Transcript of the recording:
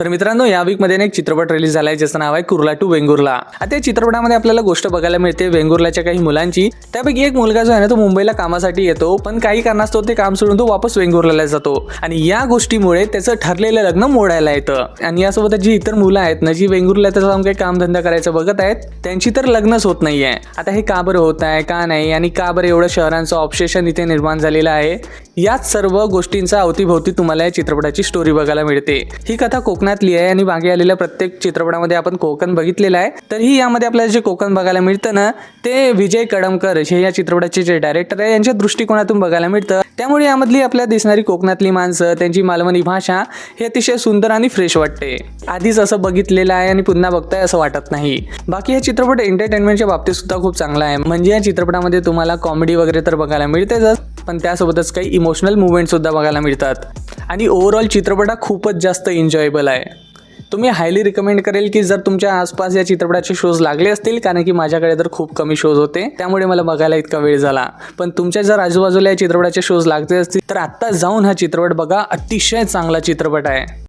तर मित्रांनो, या वीकमध्ये एक चित्रपट रिलीज झालाय ज्याचं नाव आहे कुर्ला टू वेंगुर्ला. आता या चित्रपटामध्ये आपल्याला गोष्ट बघायला मिळते वेंगुर्लाच्या काही मुलांची. त्यापैकी एक मुलगा जो आहे ना, तो मुंबईला कामासाठी येतो, पण काही कारणास्तव ते काम सोडून तो वापस वेंगुर्लाला जातो आणि या गोष्टीमुळे त्याचं ठरलेलं लग्न मोडायला येतं. आणि यासोबत जी इतर मुलं आहेत ना, जी वेंगुर्ला जाऊन काही कामधंदा करायचं बघत आहेत, त्यांची तर लग्नच होत नाहीये. आता हे का बरं होत आहे, का नाही, आणि का बरं एवढं शहरांचं ऑब्सेशन इथे निर्माण झालेलं आहे, याच सर्व गोष्टींचा अवतीभोवती तुम्हाला या चित्रपटाची स्टोरी बघायला मिळते. ही कथा कोकणातली आहे आणि मागे आलेल्या प्रत्येक चित्रपटामध्ये आपण कोकण बघितलेलं आहे. तरीही यामध्ये आपल्याला जे कोकण बघायला मिळतं ना, ते विजय कडमकर हे या चित्रपटाचे जे डायरेक्टर आहे यांच्या दृष्टिकोनातून बघायला मिळतं. त्यामुळे यामधली आपल्याला दिसणारी कोकणातली माणसं, त्यांची मालवणी भाषा हे अतिशय सुंदर आणि फ्रेश वाटते. आधीच असं बघितलेलं आहे आणि पुन्हा बघताय असं वाटत नाही. बाकी हा चित्रपट एंटरटेनमेंटच्या बाबतीत सुद्धा खूप चांगला आहे. म्हणजे या चित्रपटामध्ये तुम्हाला कॉमेडी वगैरे तर बघायला मिळतेच, पण त्यासोबतच काही इमोशनल मुवमेंट सुद्धा बघायला मिळतात. आणि ओव्हरऑल चित्रपट हा खूपच जास्त एन्जॉयबल आहे. तुम्ही हायली रिकमेंड करेल की जर तुमच्या आसपास या चित्रपटाचे शोज लागले असतील, कारण की माझ्याकडे तर खूप कमी शोज होते, त्यामुळे मला बघायला इतका वेळ झाला. पण तुमच्या जर आजूबाजूला या चित्रपटाचे शोज लागले असतील तर आत्ता जाऊन हा चित्रपट बघा. अतिशय चांगला चित्रपट आहे.